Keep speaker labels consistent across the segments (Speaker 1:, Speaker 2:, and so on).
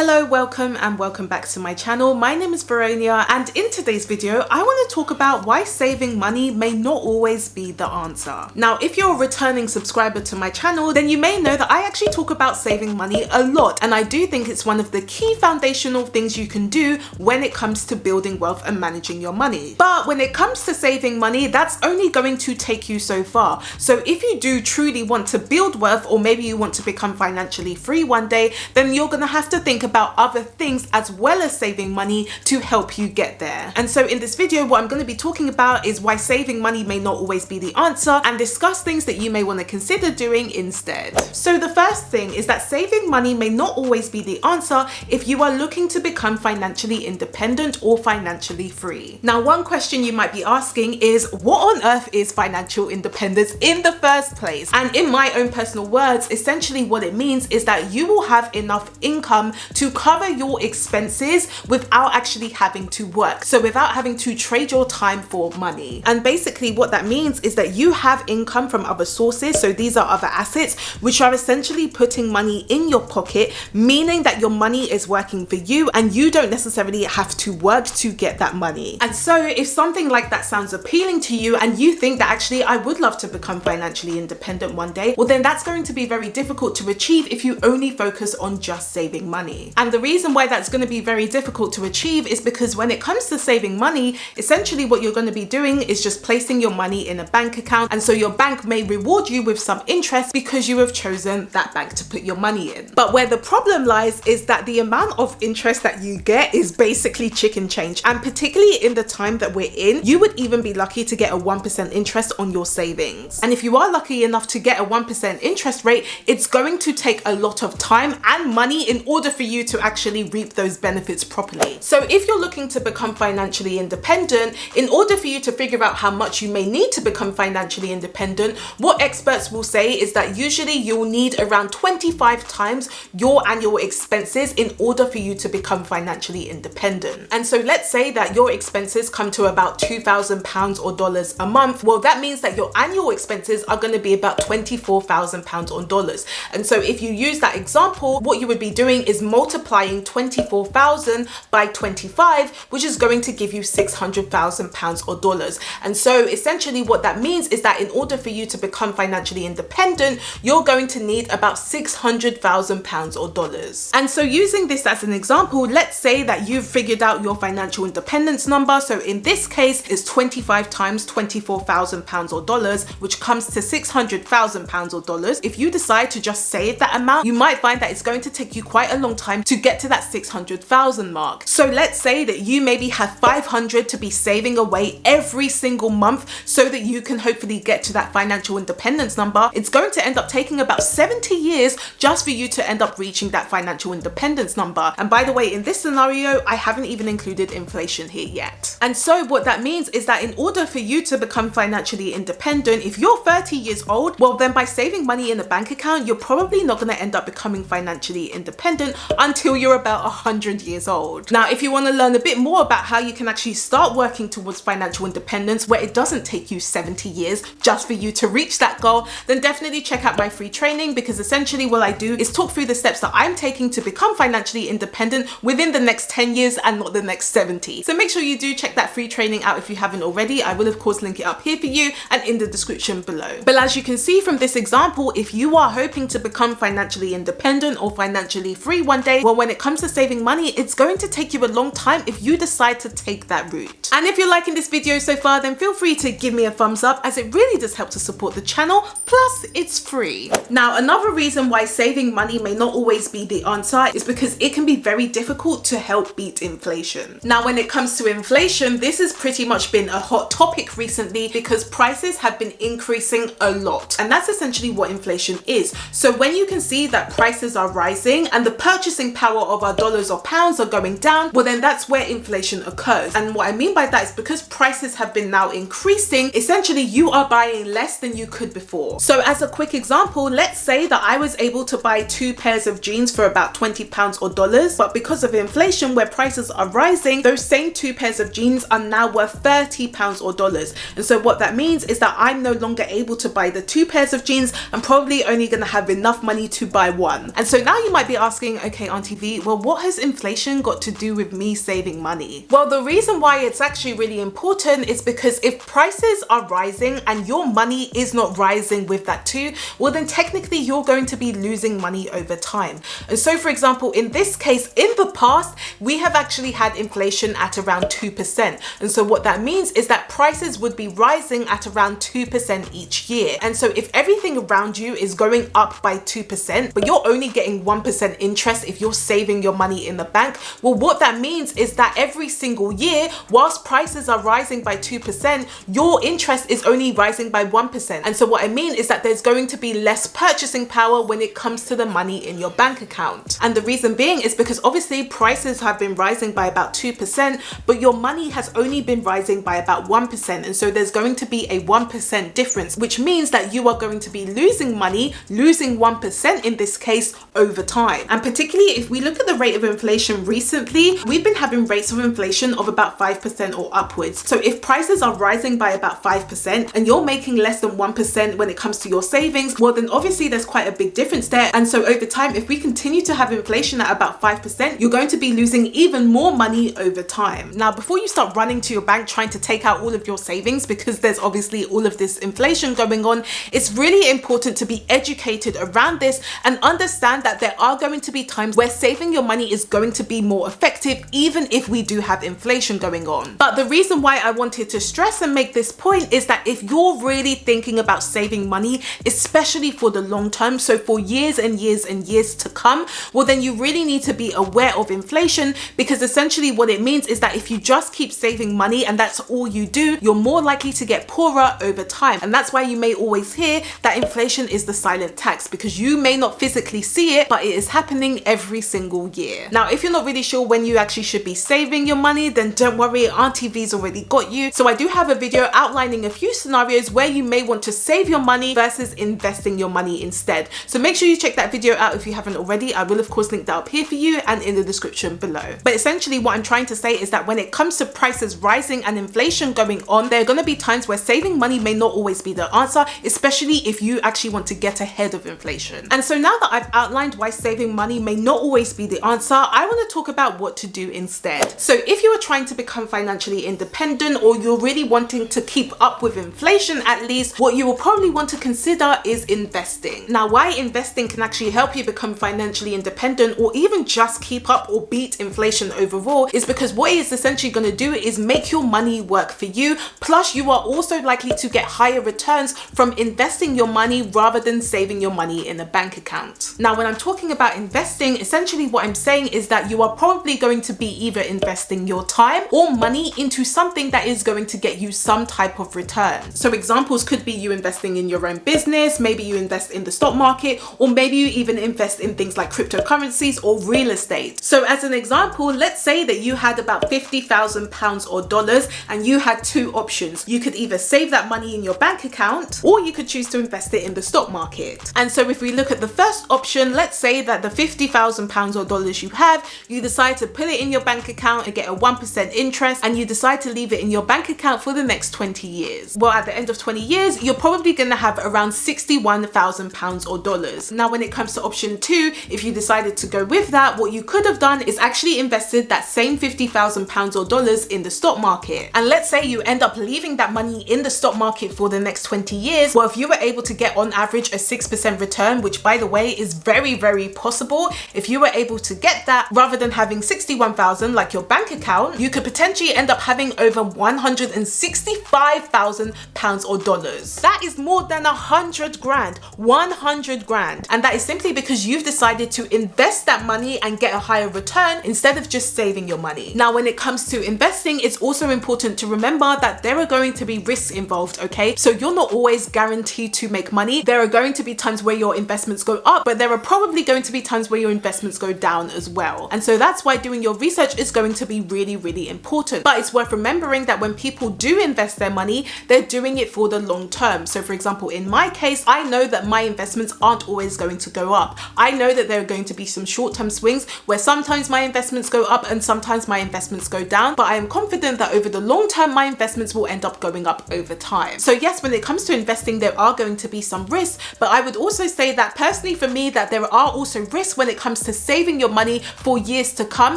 Speaker 1: Hello, welcome back to my channel. My name is Veronia, and in today's video I want to talk about why saving money may not always be the answer. Now, if you're a returning subscriber to my channel, then you may know that I actually talk about saving money a lot, and I do think it's one of the key foundational things you can do when it comes to building wealth and managing your money. But when it comes to saving money, that's only going to take you so far. So if you do truly want to build wealth, or maybe you want to become financially free one day, then you're gonna have to think about other things as well as saving money to help you get there. And so in this video, what I'm going to be talking about is why saving money may not always be the answer, and discuss things that you may want to consider doing instead. So the first thing is that saving money may not always be the answer if you are looking to become financially independent or financially free. Now, one question you might be asking is, what on earth is financial independence in the first place? And in my own personal words, essentially what it means is that you will have enough income to cover your expenses without actually having to work. So without having to trade your time for money. And basically what that means is that you have income from other sources. So these are other assets, which are essentially putting money in your pocket, meaning that your money is working for you and you don't necessarily have to work to get that money. And so if something like that sounds appealing to you and you think that actually I would love to become financially independent one day, well then that's going to be very difficult to achieve if you only focus on just saving money. And the reason why that's going to be very difficult to achieve is because when it comes to saving money, essentially what you're going to be doing is just placing your money in a bank account, and so your bank may reward you with some interest because you have chosen that bank to put your money in. But where the problem lies is that the amount of interest that you get is basically chicken change, and particularly in the time that we're in, you would even be lucky to get a 1% interest on your savings. And if you are lucky enough to get a 1% interest rate, it's going to take a lot of time and money in order for you to actually reap those benefits properly. So if you're looking to become financially independent, in order for you to figure out how much you may need to become financially independent, what experts will say is that usually you'll need around 25 times your annual expenses in order for you to become financially independent. And so let's say that your expenses come to about £2,000 or dollars a month. Well, that means that your annual expenses are going to be about £24,000 or dollars. And so if you use that example, what you would be doing is multiplying 24,000 by 25, which is going to give you £600,000 or dollars. And so essentially what that means is that in order for you to become financially independent, you're going to need about £600,000 or dollars. And so using this as an example, let's say that you've figured out your financial independence number. So in this case, it's 25 times £24,000 or dollars, which comes to £600,000 or dollars. If you decide to just save that amount, you might find that it's going to take you quite a long time to get to that 600,000 mark. So let's say that you maybe have 500 to be saving away every single month so that you can hopefully get to that financial independence number. It's going to end up taking about 70 years just for you to end up reaching that financial independence number. And by the way, in this scenario, I haven't even included inflation here yet. And so what that means is that in order for you to become financially independent, if you're 30 years old, well then by saving money in a bank account, you're probably not going to end up becoming financially independent until you're about 100 years old. Now, if you want to learn a bit more about how you can actually start working towards financial independence where it doesn't take you 70 years just for you to reach that goal, then definitely check out my free training, because essentially what I do is talk through the steps that I'm taking to become financially independent within the next 10 years and not the next 70. So make sure you do check that free training out if you haven't already. I will of course link it up here for you and in the description below. But as you can see from this example, if you are hoping to become financially independent or financially free one day, well, when it comes to saving money, it's going to take you a long time if you decide to take that route. And if you're liking this video so far, then feel free to give me a thumbs up, as it really does help to support the channel, plus it's free. Now, another reason why saving money may not always be the answer is because it can be very difficult to help beat inflation. Now, when it comes to inflation, this has pretty much been a hot topic recently because prices have been increasing a lot. And that's essentially what inflation is. So when you can see that prices are rising and the purchasing power of our dollars or pounds are going down, well then that's where inflation occurs. And what I mean by that is because prices have been now increasing, essentially you are buying less than you could before. So as a quick example, let's say that I was able to buy 2 pairs of jeans for about £20 or dollars, but because of inflation where prices are rising, those same 2 pairs of jeans are now worth £30 or dollars. And so what that means is that I'm no longer able to buy the 2 pairs of jeans. I'm probably only going to have enough money to buy one. And so now you might be asking, okay, Auntie V, well, what has inflation got to do with me saving money? Well, the reason why it's actually really important is because if prices are rising and your money is not rising with that too, well then technically you're going to be losing money over time. And so for example, in this case, in the past, we have actually had inflation at around 2%. And so what that means is that prices would be rising at around 2% each year. And so if everything around you is going up by 2%, but you're only getting 1% interest if you're saving your money in the bank, well, what that means is that every single year, whilst prices are rising by 2%, your interest is only rising by 1%. And so what I mean is that there's going to be less purchasing power when it comes to the money in your bank account. And the reason being is because obviously prices have been rising by about 2%, but your money has only been rising by about 1%. And so there's going to be a 1% difference, which means that you are going to be losing money, losing 1% in this case, over time. And particularly if we look at the rate of inflation recently, we've been having rates of inflation of about 5% or upwards. So if prices are rising by about 5% and you're making less than 1% when it comes to your savings, well then obviously there's quite a big difference there. And so over time, if we continue to have inflation at about 5%, you're going to be losing even more money over time. Now, before you start running to your bank trying to take out all of your savings, because there's obviously all of this inflation going on, it's really important to be educated around this and understand that there are going to be times where saving your money is going to be more effective, even if we do have inflation going on. But the reason why I wanted to stress and make this point is that if you're really thinking about saving money, especially for the long term, so for years and years and years to come, well then you really need to be aware of inflation, because essentially what it means is that if you just keep saving money and that's all you do, you're more likely to get poorer over time. And that's why you may always hear that inflation is the silent tax, because you may not physically see it, but it is happening every single year. Now, if you're not really sure when you actually should be saving your money, then don't worry, Auntie V's already got you. So I do have a video outlining a few scenarios where you may want to save your money versus investing your money instead. So make sure you check that video out if you haven't already. I will of course link that up here for you and in the description below. But essentially what I'm trying to say is that when it comes to prices rising and inflation going on, there are going to be times where saving money may not always be the answer, especially if you actually want to get ahead of inflation. And so now that I've outlined why saving money may not always be the answer, I want to talk about what to do instead. So if you are trying to become financially independent, or you're really wanting to keep up with inflation at least, what you will probably want to consider is investing. Now, why investing can actually help you become financially independent or even just keep up or beat inflation overall is because what it's essentially going to do is make your money work for you. Plus, you are also likely to get higher returns from investing your money rather than saving your money in a bank account. Now, when I'm talking about investing, essentially what I'm saying is that you are probably going to be either investing your time or money into something that is going to get you some type of return. So examples could be you investing in your own business, maybe you invest in the stock market, or maybe you even invest in things like cryptocurrencies or real estate. So as an example, let's say that you had about £50,000 or dollars and you had two options. You could either save that money in your bank account or you could choose to invest it in the stock market. And so if we look at the first option, let's say that the £50,000 or dollars you have, you decide to put it in your bank account and get a 1% interest, and you decide to leave it in your bank account for the next 20 years. Well, at the end of 20 years, you're probably going to have around £61,000 or dollars. Now, when it comes to option two, if you decided to go with that, what you could have done is actually invested that same £50,000 or dollars in the stock market. And let's say you end up leaving that money in the stock market for the next 20 years. Well, if you were able to get on average a 6% return, which by the way is very, very possible, if you were able to get that rather than having 61,000 like your bank account, you could potentially end up having over 165,000 pounds or dollars. That is more than 100 grand, 100 grand. And that is simply because you've decided to invest that money and get a higher return instead of just saving your money. Now, when it comes to investing, it's also important to remember that there are going to be risks involved, okay? So you're not always guaranteed to make money. There are going to be times where your investments go up, but there are probably going to be times where your investments go down as well. And so that's why doing your research is going to be really, really important. But it's worth remembering that when people do invest their money, they're doing it for the long term. So for example, in my case, I know that my investments aren't always going to go up. I know that there are going to be some short-term swings where sometimes my investments go up and sometimes my investments go down, but I am confident that over the long term, my investments will end up going up over time. So yes, when it comes to investing, there are going to be some risks, but I would also say that personally for me, that there are also risks when it comes comes to saving your money for years to come,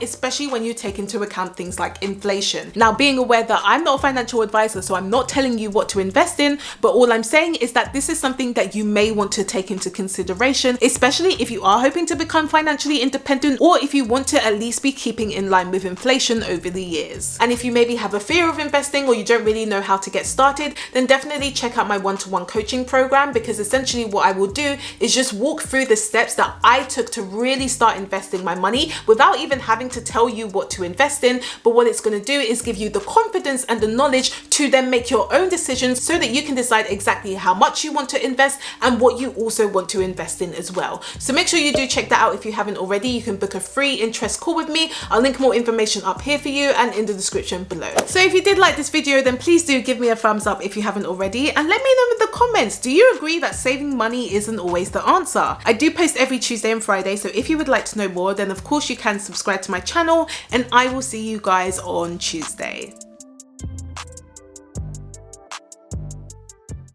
Speaker 1: especially when you take into account things like inflation. Now, being aware that I'm not a financial advisor, so I'm not telling you what to invest in, but all I'm saying is that this is something that you may want to take into consideration, especially if you are hoping to become financially independent, or if you want to at least be keeping in line with inflation over the years. And if you maybe have a fear of investing or you don't really know how to get started, then definitely check out my one-to-one coaching program, because essentially what I will do is just walk through the steps that I took to really start investing my money without even having to tell you what to invest in. But what it's going to do is give you the confidence and the knowledge to then make your own decisions so that you can decide exactly how much you want to invest and what you also want to invest in as well. So make sure you do check that out if you haven't already. You can book a free interest call with me. I'll link more information up here for you and in the description below. So if you did like this video, then please do give me a thumbs up if you haven't already, and let me know in the comments, do you agree that saving money isn't always the answer? I do post every Tuesday and Friday, so if you would like to know more, then of course you can subscribe to my channel, and I will see you guys on Tuesday.